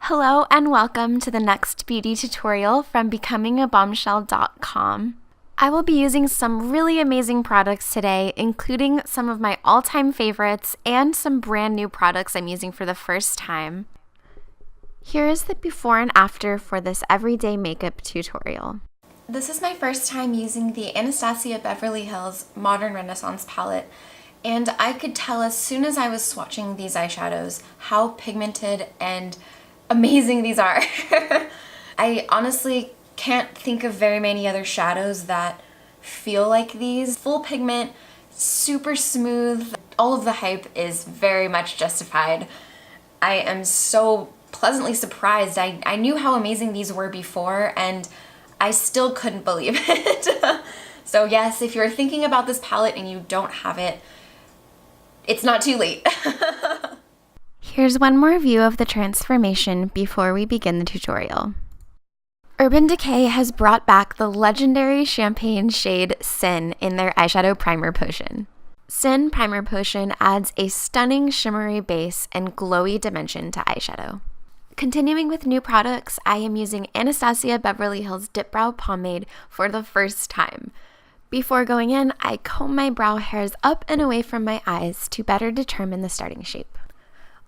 Hello and welcome to the next beauty tutorial from becomingabombshell.com. I will be using some really amazing products today, including some of my all-time favorites and some brand new products I'm using for the first time. Here is the before and after for this everyday makeup tutorial. This is my first time using the Anastasia Beverly Hills Modern Renaissance palette, and I could tell as soon as I was swatching these eyeshadows how pigmented and amazing these are. I honestly can't think of very many other shadows that feel like these. Full pigment, super smooth. All of the hype is very much justified. I am so pleasantly surprised. I knew how amazing these were before and I still couldn't believe it. So yes, if you're thinking about this palette and you don't have it, it's not too late. Here's one more view of the transformation before we begin the tutorial. Urban Decay has brought back the legendary champagne shade Sin in their eyeshadow primer potion. Sin Primer Potion adds a stunning shimmery base and glowy dimension to eyeshadow. Continuing with new products, I am using Anastasia Beverly Hills Dipbrow Pomade for the first time. Before going in, I comb my brow hairs up and away from my eyes to better determine the starting shape.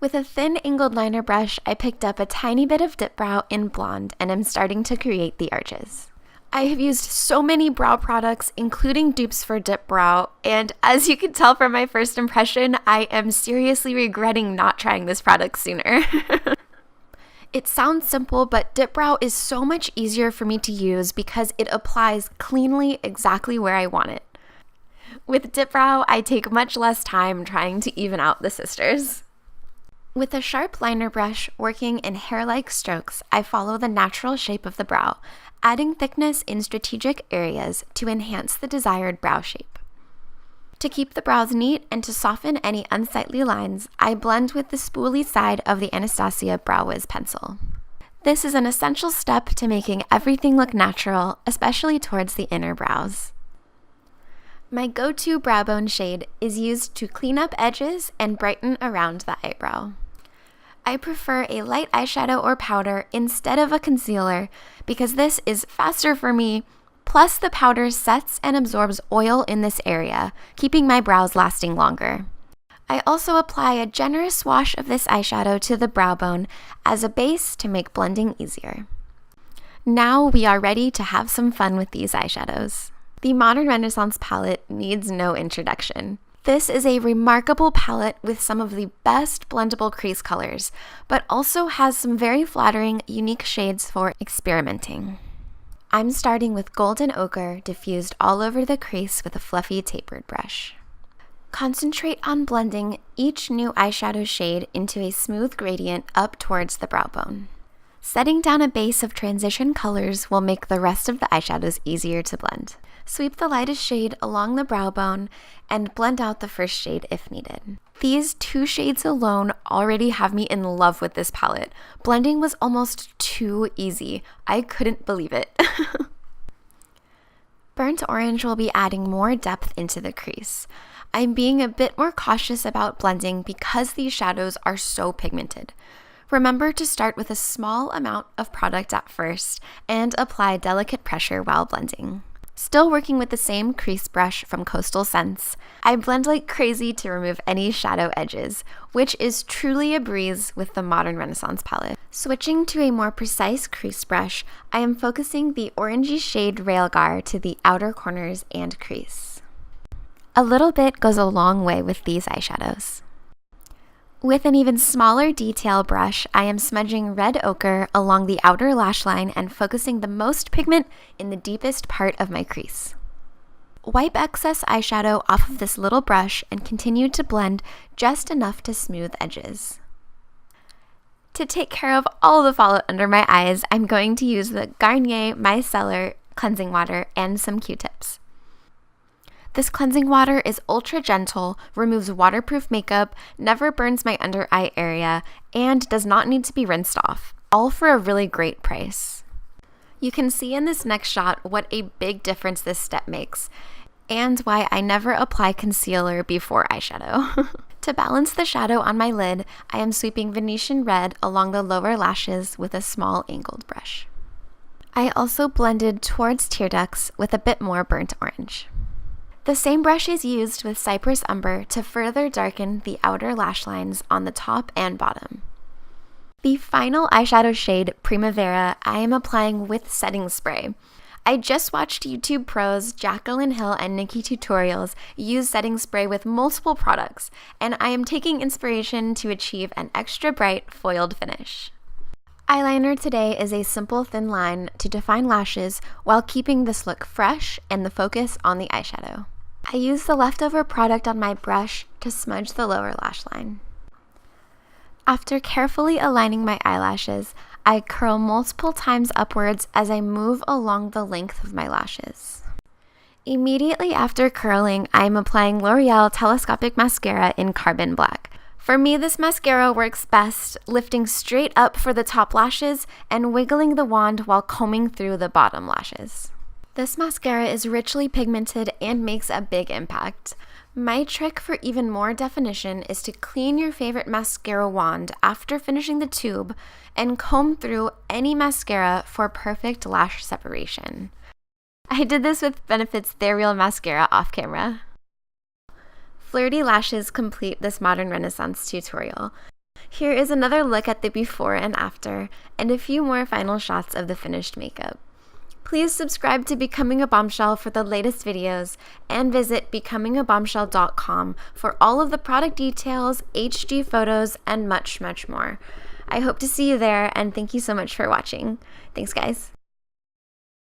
With a thin angled liner brush, I picked up a tiny bit of Dipbrow in blonde and am starting to create the arches. I have used so many brow products, including dupes for Dipbrow, and as you can tell from my first impression, I am seriously regretting not trying this product sooner. It sounds simple, but Dipbrow is so much easier for me to use because it applies cleanly exactly where I want it. With Dipbrow, I take much less time trying to even out the sisters. With a sharp liner brush working in hair-like strokes, I follow the natural shape of the brow, adding thickness in strategic areas to enhance the desired brow shape. To keep the brows neat and to soften any unsightly lines, I blend with the spoolie side of the Anastasia Brow Wiz pencil. This is an essential step to making everything look natural, especially towards the inner brows. My go-to brow bone shade is used to clean up edges and brighten around the eyebrow. I prefer a light eyeshadow or powder instead of a concealer because this is faster for me, plus the powder sets and absorbs oil in this area, keeping my brows lasting longer. I also apply a generous wash of this eyeshadow to the brow bone as a base to make blending easier. Now we are ready to have some fun with these eyeshadows. The Modern Renaissance palette needs no introduction. This is a remarkable palette with some of the best blendable crease colors, but also has some very flattering, unique shades for experimenting. I'm starting with Golden Ochre diffused all over the crease with a fluffy tapered brush. Concentrate on blending each new eyeshadow shade into a smooth gradient up towards the brow bone. Setting down a base of transition colors will make the rest of the eyeshadows easier to blend. Sweep the lightest shade along the brow bone and blend out the first shade if needed. These two shades alone already have me in love with this palette. Blending was almost too easy. I couldn't believe it. Burnt Orange will be adding more depth into the crease. I'm being a bit more cautious about blending because these shadows are so pigmented. Remember to start with a small amount of product at first and apply delicate pressure while blending. Still working with the same crease brush from Coastal Scents, I blend like crazy to remove any shadow edges, which is truly a breeze with the Modern Renaissance palette. Switching to a more precise crease brush, I am focusing the orangey shade Railgar to the outer corners and crease. A little bit goes a long way with these eyeshadows. With an even smaller detail brush, I am smudging red ochre along the outer lash line and focusing the most pigment in the deepest part of my crease. Wipe excess eyeshadow off of this little brush and continue to blend just enough to smooth edges. To take care of all the fallout under my eyes, I'm going to use the Garnier Micellar cleansing water and some Q-tips. This cleansing water is ultra gentle, removes waterproof makeup, never burns my under eye area, and does not need to be rinsed off, all for a really great price. You can see in this next shot what a big difference this step makes, and why I never apply concealer before eyeshadow. To balance the shadow on my lid, I am sweeping Venetian red along the lower lashes with a small angled brush. I also blended towards tear ducts with a bit more burnt orange. The same brush is used with Cypress Umber to further darken the outer lash lines on the top and bottom. The final eyeshadow shade, Primavera, I am applying with setting spray. I just watched YouTube pros Jacqueline Hill and Nikki Tutorials use setting spray with multiple products, and I am taking inspiration to achieve an extra bright foiled finish. Eyeliner today is a simple thin line to define lashes while keeping this look fresh and the focus on the eyeshadow. I use the leftover product on my brush to smudge the lower lash line. After carefully aligning my eyelashes, I curl multiple times upwards as I move along the length of my lashes. Immediately after curling, I am applying L'Oreal Telescopic Mascara in Carbon Black. For me, this mascara works best lifting straight up for the top lashes and wiggling the wand while combing through the bottom lashes. This mascara is richly pigmented and makes a big impact. My trick for even more definition is to clean your favorite mascara wand after finishing the tube and comb through any mascara for perfect lash separation. I did this with Benefit's They're Real mascara off camera. Flirty lashes complete this modern renaissance tutorial. Here is another look at the before and after, and a few more final shots of the finished makeup. Please subscribe to Becoming a Bombshell for the latest videos, and visit becomingabombshell.com for all of the product details, HG photos, and much, much more. I hope to see you there, and thank you so much for watching. Thanks, guys.